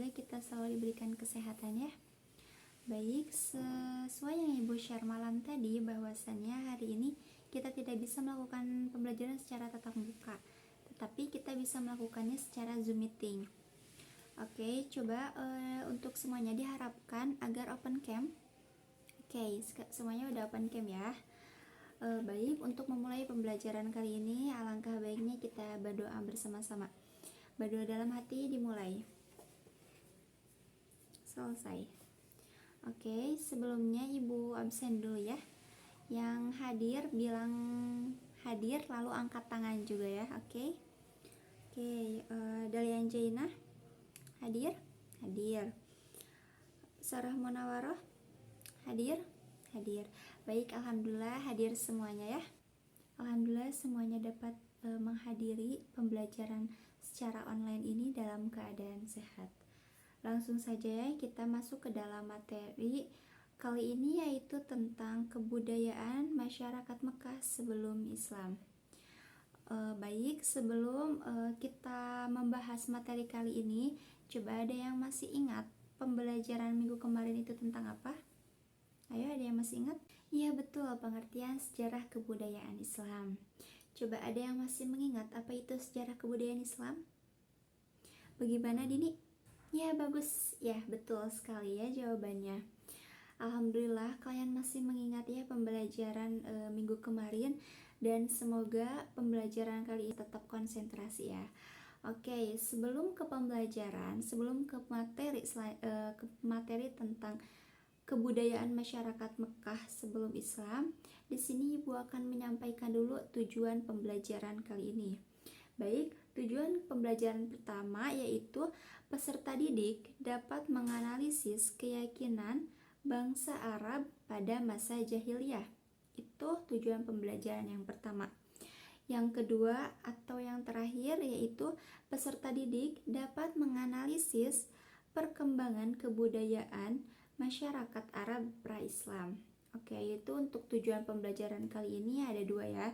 semoga kita selalu diberikan kesehatan ya. Baik, sesuai yang Ibu share malam tadi, bahwasannya hari ini kita tidak bisa melakukan pembelajaran secara tatap muka, tetapi kita bisa melakukannya secara Zoom meeting. Oke, coba untuk semuanya diharapkan agar open cam. Oke, semuanya udah open cam ya. Baik, untuk memulai pembelajaran kali ini, alangkah baiknya kita berdoa bersama-sama. Berdoa dalam hati dimulai. Selesai. Oke, sebelumnya Ibu absen dulu ya. Yang hadir bilang hadir, lalu angkat tangan juga ya. Oke. Dalian Jaina hadir? Hadir. Sarah Munawaroh hadir? Hadir. Baik, alhamdulillah hadir semuanya ya. Alhamdulillah semuanya dapat menghadiri pembelajaran secara online ini dalam keadaan sehat. Langsung saja ya, kita masuk ke dalam materi kali ini, yaitu tentang kebudayaan masyarakat Mekah sebelum Islam. Baik, sebelum kita membahas materi kali ini, coba ada yang masih ingat pembelajaran minggu kemarin itu tentang apa? Ayo, ada yang masih ingat? Iya betul, pengertian sejarah kebudayaan Islam. Coba ada yang masih mengingat apa itu sejarah kebudayaan Islam? Bagaimana Dini? Ya bagus, ya betul sekali ya jawabannya. Alhamdulillah kalian masih mengingat ya pembelajaran minggu kemarin, dan semoga pembelajaran kali ini tetap konsentrasi ya. Oke, sebelum ke pembelajaran, sebelum ke materi tentang kebudayaan masyarakat Mekah sebelum Islam, di sini Ibu akan menyampaikan dulu tujuan pembelajaran kali ini. Baik, tujuan pembelajaran pertama yaitu peserta didik dapat menganalisis keyakinan bangsa Arab pada masa jahiliyah. Itu tujuan pembelajaran yang pertama. Yang kedua atau yang terakhir yaitu peserta didik dapat menganalisis perkembangan kebudayaan masyarakat Arab pra-Islam. Oke, itu untuk tujuan pembelajaran kali ini ada dua ya.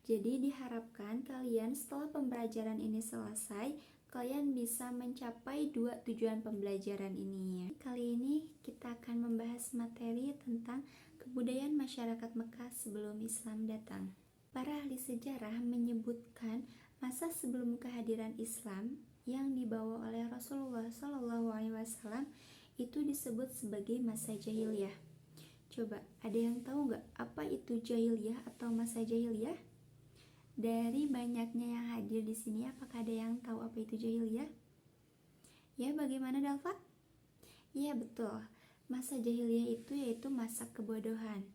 Jadi diharapkan kalian setelah pembelajaran ini selesai, kalian bisa mencapai dua tujuan pembelajaran ini. Kali ini kita akan membahas materi tentang kebudayaan masyarakat Mekah sebelum Islam datang. Para ahli sejarah menyebutkan masa sebelum kehadiran Islam yang dibawa oleh Rasulullah SAW itu disebut sebagai masa jahiliyah. Coba, ada yang tahu nggak apa itu jahiliyah atau masa jahiliyah? Dari banyaknya yang hadir di sini, apakah ada yang tahu apa itu jahiliyah? Ya, bagaimana Dalfa? Iya betul, masa jahiliyah itu yaitu masa kebodohan.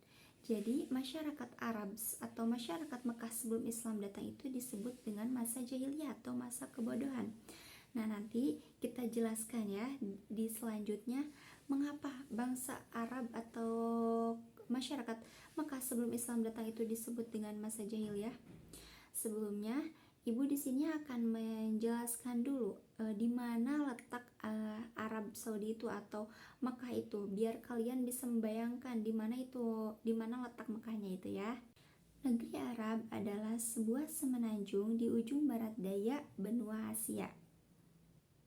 Jadi masyarakat Arab atau masyarakat Mekah sebelum Islam datang itu disebut dengan masa jahiliyah atau masa kebodohan. Nah, nanti kita jelaskan ya di selanjutnya mengapa bangsa Arab atau masyarakat Mekah sebelum Islam datang itu disebut dengan masa jahiliyah. Sebelumnya, Ibu di sini akan menjelaskan dulu di mana letak Arab Saudi itu atau Mekah itu, biar kalian bisa membayangkan di mana letak Mekahnya itu ya. Negeri Arab adalah sebuah semenanjung di ujung barat daya benua Asia.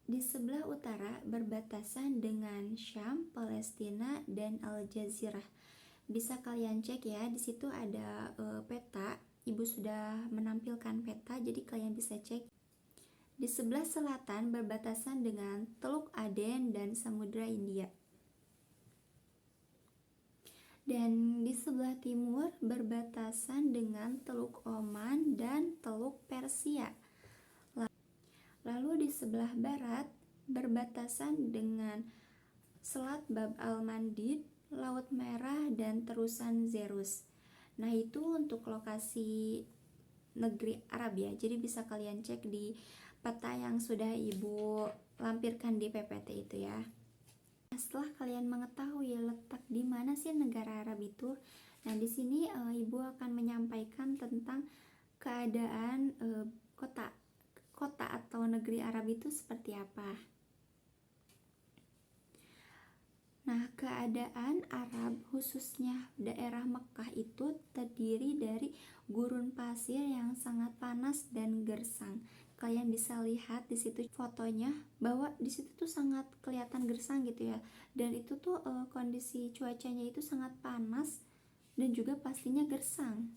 Di sebelah utara berbatasan dengan Syam, Palestina, dan Al-Jazirah. Bisa kalian cek ya, di situ ada peta. Ibu sudah menampilkan peta, jadi kalian bisa cek. Di sebelah selatan berbatasan dengan Teluk Aden dan Samudra India. Dan di sebelah timur berbatasan dengan Teluk Oman dan Teluk Persia. Lalu di sebelah barat berbatasan dengan Selat Bab al-Mandib, Laut Merah, dan terusan Zerus. Nah, itu untuk lokasi negeri Arab ya. Jadi bisa kalian cek di peta yang sudah Ibu lampirkan di PPT itu ya. Nah, setelah kalian mengetahui letak di mana sih negara Arab itu, nah di sini Ibu akan menyampaikan tentang keadaan kota atau negeri Arab itu seperti apa. Nah, keadaan Arab khususnya daerah Mekah itu terdiri dari gurun pasir yang sangat panas dan gersang. kalian bisa lihat di situ fotonya bahwa di situ tuh sangat kelihatan gersang gitu ya, dan itu tuh kondisi cuacanya itu sangat panas dan juga pastinya gersang.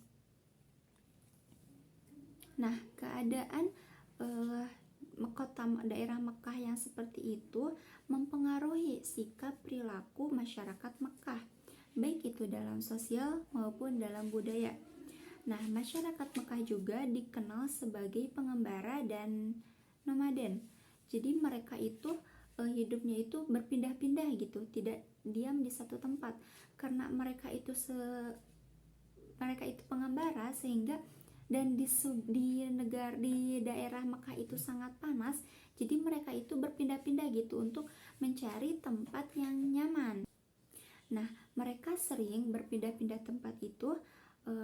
Nah, keadaan kota daerah Mekah yang seperti itu mempengaruhi sikap perilaku masyarakat Mekah, baik itu dalam sosial maupun dalam budaya. Nah, masyarakat Mekah juga dikenal sebagai pengembara dan nomaden. Jadi mereka itu hidupnya itu berpindah-pindah gitu, tidak diam di satu tempat. Karena mereka itu pengembara, sehingga dan di daerah Mekah itu sangat panas, jadi mereka itu berpindah-pindah gitu untuk mencari tempat yang nyaman. Nah, mereka sering berpindah-pindah tempat itu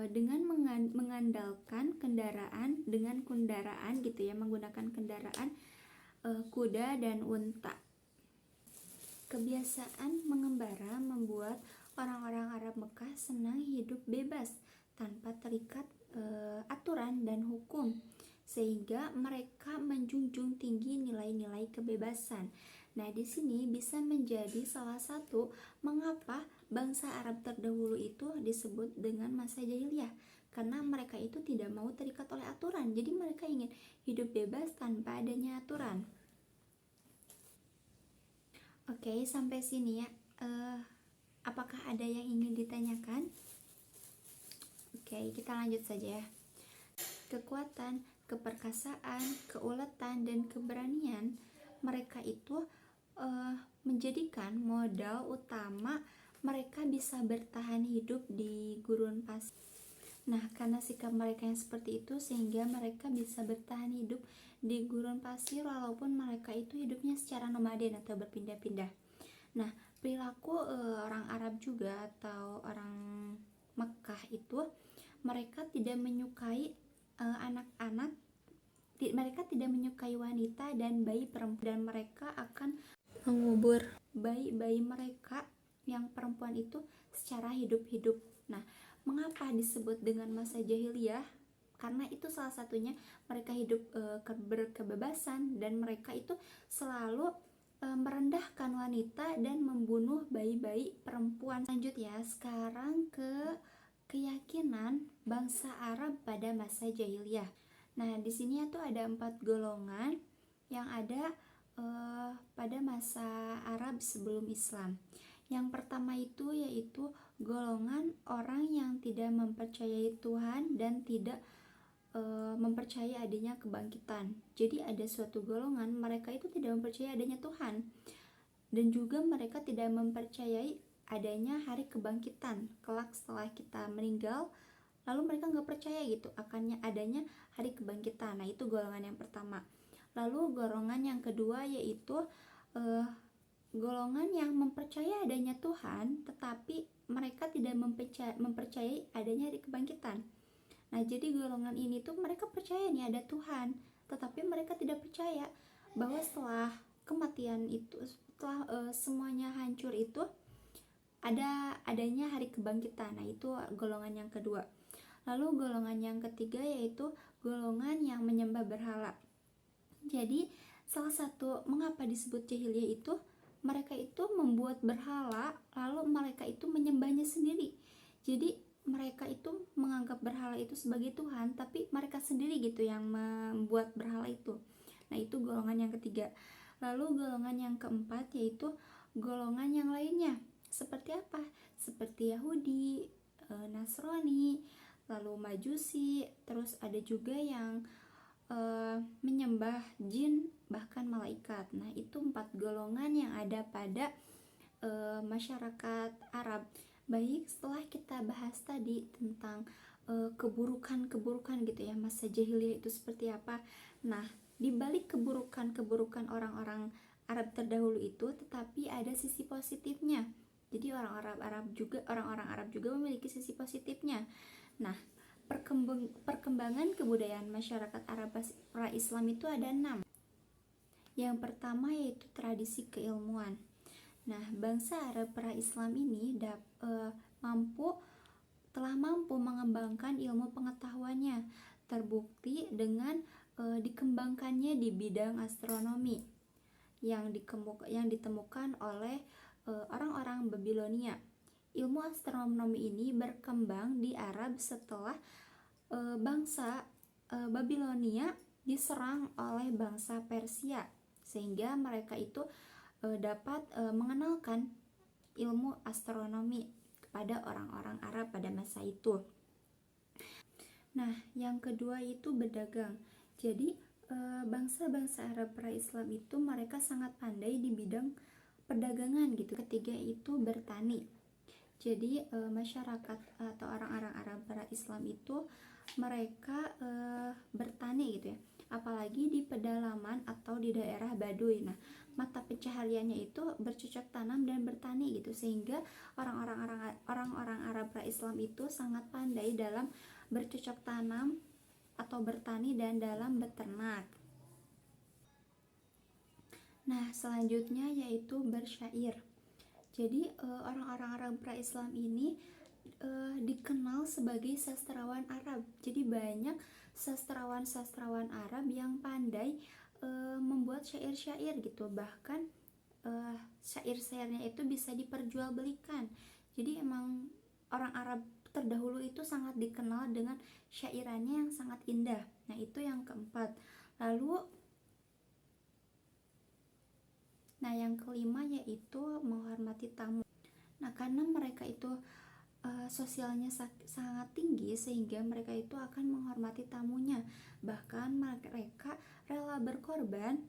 dengan mengandalkan kendaraan gitu ya, menggunakan kendaraan kuda dan unta. Kebiasaan mengembara membuat orang-orang Arab Mekah senang hidup bebas tanpa terikat aturan dan hukum, sehingga mereka menjunjung tinggi nilai-nilai kebebasan. Nah, di sini bisa menjadi salah satu mengapa bangsa Arab terdahulu itu disebut dengan masa jahiliyah, karena mereka itu tidak mau terikat oleh aturan. Jadi mereka ingin hidup bebas tanpa adanya aturan. Oke, sampai sini ya. Apakah ada yang ingin ditanyakan? Oke, kita lanjut saja ya. Kekuatan, keperkasaan, keuletan, dan keberanian mereka itu menjadikan modal utama mereka bisa bertahan hidup di gurun pasir. Nah, karena sikap mereka yang seperti itu, sehingga mereka bisa bertahan hidup di gurun pasir walaupun mereka itu hidupnya secara nomaden atau berpindah-pindah. Nah, perilaku orang Arab juga atau orang Mekah itu, mereka tidak menyukai anak-anak, mereka tidak menyukai wanita dan bayi perempuan, dan mereka akan mengubur bayi-bayi mereka yang perempuan itu secara hidup-hidup. Nah, mengapa disebut dengan masa jahiliyah? Karena itu salah satunya mereka hidup berkebebasan, dan mereka itu selalu merendahkan wanita dan membunuh bayi-bayi perempuan. Lanjut ya, sekarang ke keyakinan bangsa Arab pada masa jahiliyah. Nah, di sini tuh ada 4 golongan yang ada pada masa Arab sebelum Islam. Yang pertama itu yaitu golongan orang yang tidak mempercayai Tuhan dan tidak mempercayai adanya kebangkitan. Jadi ada suatu golongan mereka itu tidak mempercayai adanya Tuhan, dan juga mereka tidak mempercayai adanya hari kebangkitan kelak setelah kita meninggal. Lalu mereka nggak percaya gitu akannya adanya hari kebangkitan. Nah, itu golongan yang pertama. Lalu golongan yang kedua yaitu golongan yang mempercayai adanya Tuhan, tetapi mereka tidak mempercayai adanya hari kebangkitan. Nah, jadi golongan ini tuh mereka percaya nih ada Tuhan, tetapi mereka tidak percaya bahwa setelah kematian itu, setelah semuanya hancur itu, adanya hari kebangkitan. Nah, itu golongan yang kedua. Lalu golongan yang ketiga yaitu golongan yang menyembah berhala. Jadi salah satu mengapa disebut jahiliyah itu, mereka itu membuat berhala lalu mereka itu menyembahnya sendiri. Jadi mereka itu menganggap berhala itu sebagai Tuhan, tapi mereka sendiri gitu yang membuat berhala itu. Nah, itu golongan yang ketiga. Lalu golongan yang keempat yaitu golongan yang lainnya. Seperti apa? Seperti Yahudi, Nasrani, lalu Majusi, terus ada juga yang menyembah jin, bahkan malaikat. Nah, itu 4 golongan yang ada pada masyarakat Arab. Baik, setelah kita bahas tadi tentang keburukan-keburukan gitu ya, masa jahiliyah itu seperti apa. Nah, di balik keburukan-keburukan orang-orang Arab terdahulu itu, tetapi ada sisi positifnya. Jadi orang-orang Arab juga memiliki sisi positifnya. Nah, perkembangan kebudayaan masyarakat Arab pra-Islam itu ada 6. Yang pertama yaitu tradisi keilmuan. Nah, bangsa Arab pra-Islam ini telah mampu mengembangkan ilmu pengetahuannya, terbukti dengan dikembangkannya di bidang astronomi yang ditemukan oleh orang-orang Babilonia. Ilmu astronomi ini berkembang di Arab setelah bangsa Babilonia diserang oleh bangsa Persia, sehingga mereka itu dapat mengenalkan ilmu astronomi kepada orang-orang Arab pada masa itu. Nah, yang kedua itu berdagang. Jadi bangsa-bangsa Arab pra-Islam itu mereka sangat pandai di bidang perdagangan gitu. Ketiga itu bertani. Jadi masyarakat atau orang-orang Arab pra-Islam itu mereka bertani gitu ya. Apalagi di pedalaman atau di daerah Baduy. Nah, mata pencahariannya itu bercocok tanam dan bertani gitu, sehingga orang-orang Arab pra-Islam itu sangat pandai dalam bercocok tanam atau bertani dan dalam beternak. Nah, selanjutnya yaitu bersyair. Jadi orang-orang Arab pra-Islam ini dikenal sebagai sastrawan Arab. Jadi banyak sastrawan-sastrawan Arab yang pandai membuat syair-syair gitu. Bahkan syair-syairnya itu bisa diperjualbelikan. Jadi emang orang Arab terdahulu itu sangat dikenal dengan syairannya yang sangat indah. Nah, itu yang keempat. Lalu yang kelima yaitu menghormati tamu. Nah, karena mereka itu sosialnya sangat tinggi, sehingga mereka itu akan menghormati tamunya. Bahkan mereka rela berkorban,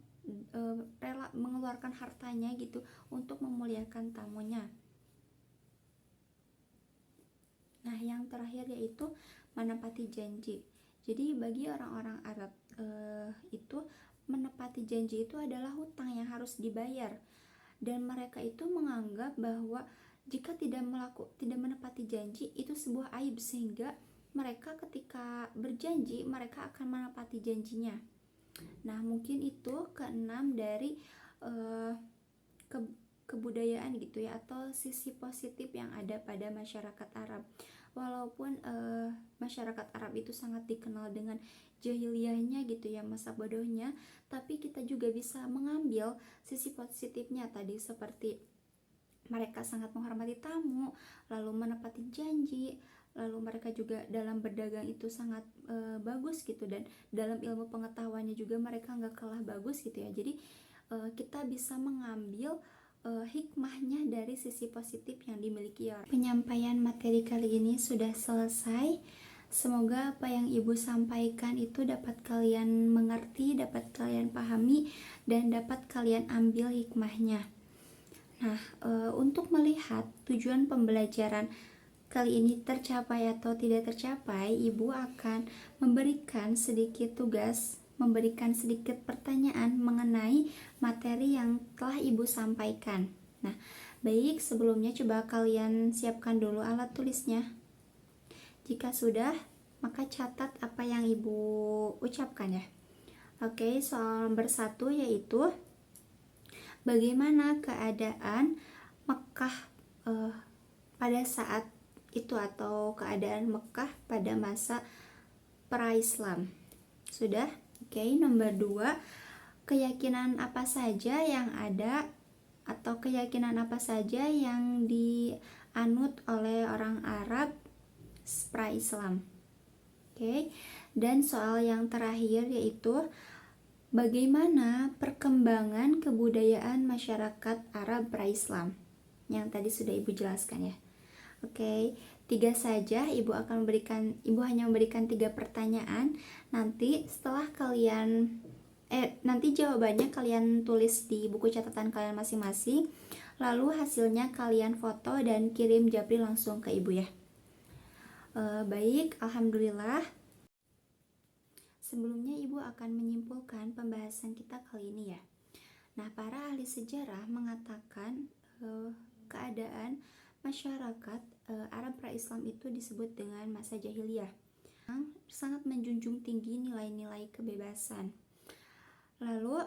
rela mengeluarkan hartanya gitu untuk memuliakan tamunya. Nah, yang terakhir yaitu menepati janji. Jadi bagi orang-orang Arab itu menepati janji itu adalah hutang yang harus dibayar, dan mereka itu menganggap bahwa jika tidak menepati janji itu sebuah aib, sehingga mereka ketika berjanji mereka akan menepati janjinya. Nah, mungkin itu keenam dari kebudayaan gitu ya, atau sisi positif yang ada pada masyarakat Arab. Walaupun masyarakat Arab itu sangat dikenal dengan jahiliyahnya gitu ya, masa bodohnya, tapi kita juga bisa mengambil sisi positifnya tadi, seperti mereka sangat menghormati tamu, lalu menepati janji, lalu mereka juga dalam berdagang itu sangat bagus gitu, dan dalam ilmu pengetahuannya juga mereka nggak kalah bagus gitu ya. Jadi kita bisa mengambil hikmahnya dari sisi positif yang dimiliki orang. Penyampaian materi kali ini sudah selesai. Semoga apa yang Ibu sampaikan itu dapat kalian mengerti, dapat kalian pahami, dan dapat kalian ambil hikmahnya. Nah, untuk melihat tujuan pembelajaran kali ini tercapai atau tidak tercapai, Ibu akan memberikan sedikit tugas, memberikan sedikit pertanyaan mengenai materi yang telah Ibu sampaikan. Nah, baik, sebelumnya coba kalian siapkan dulu alat tulisnya. Jika sudah, maka catat apa yang Ibu ucapkan ya. Oke, soal nomor 1 yaitu bagaimana keadaan Mekah pada saat itu, atau keadaan Mekah pada masa pra-Islam. Sudah? Oke, nomor 2, keyakinan apa saja yang ada atau keyakinan apa saja yang dianut oleh orang Arab pra-Islam. Oke. Dan soal yang terakhir yaitu bagaimana perkembangan kebudayaan masyarakat Arab pra-Islam, yang tadi sudah Ibu jelaskan ya. Oke, 3 saja. Ibu hanya memberikan 3 pertanyaan. Nanti setelah nanti jawabannya kalian tulis di buku catatan kalian masing-masing. Lalu hasilnya kalian foto dan kirim japri langsung ke Ibu ya. Baik, alhamdulillah. Sebelumnya Ibu akan menyimpulkan pembahasan kita kali ini ya. Nah, para ahli sejarah mengatakan keadaan masyarakat Arab pra-Islam itu disebut dengan masa jahiliyah, yang sangat menjunjung tinggi nilai-nilai kebebasan. Lalu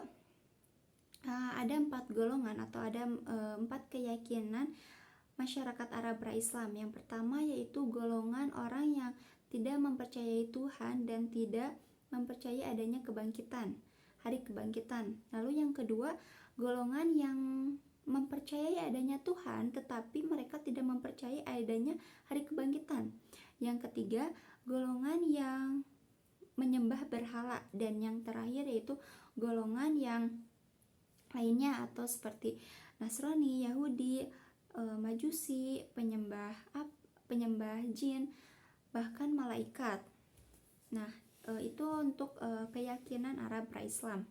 ada 4 golongan atau ada 4 keyakinan masyarakat Arab pra-Islam. Yang pertama yaitu golongan orang yang tidak mempercayai Tuhan dan tidak mempercayai adanya kebangkitan, hari kebangkitan. Lalu yang kedua, golongan yang mempercayai adanya Tuhan tetapi mereka tidak mempercayai adanya hari kebangkitan. Yang ketiga, golongan yang menyembah berhala. Dan yang terakhir yaitu golongan yang lainnya atau seperti Nasrani, Yahudi, Majusi, penyembah jin, bahkan malaikat. Nah, itu untuk keyakinan Arab pra-Islam.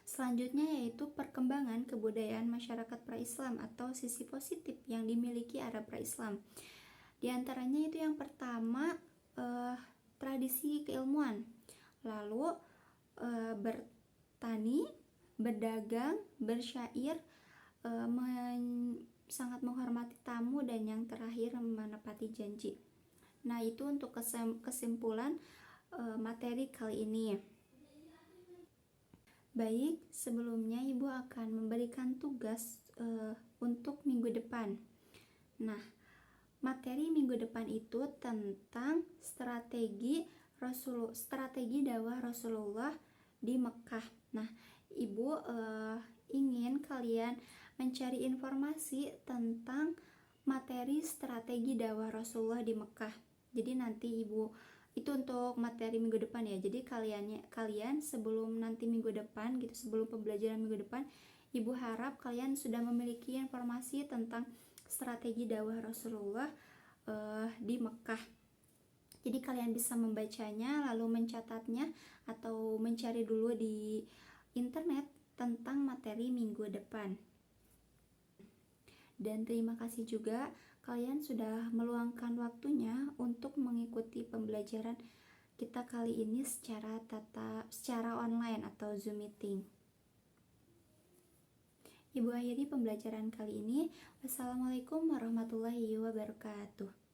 Selanjutnya yaitu perkembangan kebudayaan masyarakat pra-Islam atau sisi positif yang dimiliki Arab pra-Islam. Di antaranya itu yang pertama, tradisi keilmuan, lalu bertani, berdagang, bersyair, sangat menghormati tamu, dan yang terakhir menepati janji. Nah, itu untuk kesimpulan materi kali ini. Baik, sebelumnya Ibu akan memberikan tugas untuk minggu depan. Nah, materi minggu depan itu tentang strategi dakwah Rasulullah di Mekah. Nah, Ibu ingin kalian mencari informasi tentang materi strategi dakwah Rasulullah di Mekah. Jadi nanti Ibu, itu untuk materi minggu depan ya. Jadi kalian sebelum nanti minggu depan gitu, sebelum pembelajaran minggu depan, Ibu harap kalian sudah memiliki informasi tentang strategi dakwah Rasulullah di Mekah. Jadi kalian bisa membacanya lalu mencatatnya atau mencari dulu di internet tentang materi minggu depan. Dan terima kasih juga kalian sudah meluangkan waktunya untuk mengikuti pembelajaran kita kali ini secara online atau Zoom meeting. Ibu akhiri pembelajaran kali ini. Wassalamualaikum warahmatullahi wabarakatuh.